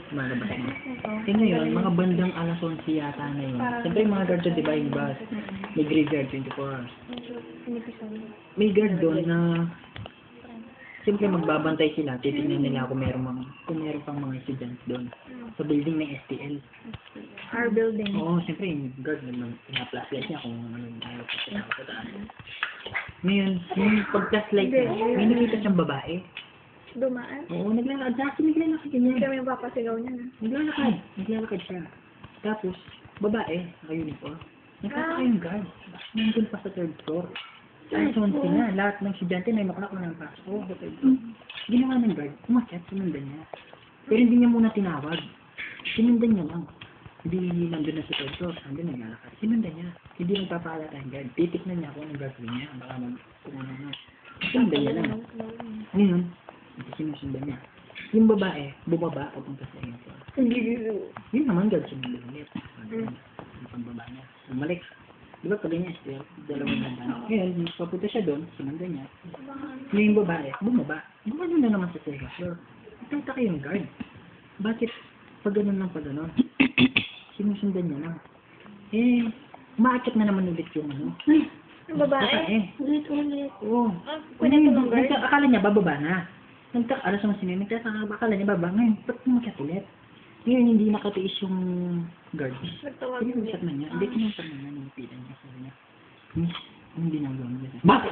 Malabas na. Eh ngayon, mga bandang alas 11 yata na yun. Siyempre yung mga guard doon, di ba, yung bus? May graveyard 24 hours. May guard doon na siyempre magbabantay sila, titignan nila kung meron pang mga estudyante doon. Sa building ng STL. Our building. Oo, siyempre yung guard naman, pina-flashlight niya kung ano yung ayaw sa taas. Ngayon, yung pag-flashlight niya, may nakita siyang babae. Dumaan. Oo, naglalakad. Actually, naglalakad niya. Kami yung papasigaw niya na. Naglalakad siya. Tapos, babae, naka-uniform. Nagkataka yung guard. Nandun pa sa third floor. Ay, sonsi na. Lahat ng estudyante may makalak na ng pasok. Oo, sa third floor. Ginawa ng guard, umakyat, sinundan niya. Pero hindi niya muna tinawag. Sinundan niya lang. Hindi nandun na sa third floor. Nandun naglalakad. Sinundan niya. Hindi nagpapaalala yung guard. Titignan niya kung anong gagawin niya. Baka kung ano. Sinundan niya lang. Ngayon, sinusundan niya. Yung babae, bumaba papunta sa inyo. Yun naman, guard, sinundan ulit. Yung pambaba niya. Umalik. Di ba pag niya, still, dalawang ganda. Ngayon, papunta siya doon, sinundan niya. Yung babae, bumaba. Bumaba na naman sa second floor. Itata yung guard. Bakit pag ganun lang pag ganun? Sinusundan niya lang. Eh, umaakit na naman ulit yung ano. Yung babae? Ulit. Oo. Kunin ko ng guard. Akala niya bababa na. Alas naman sinunod, akala niya bababa. Ngayon, ba't umakyat ulit? Ngayon, hindi nakatiis yung guard. Nagtawag Kinausap na niya. Hindi, kinausap na niya. Nipitan niya. Sabi niya, Miss, anong ginagawa niya? Bakit?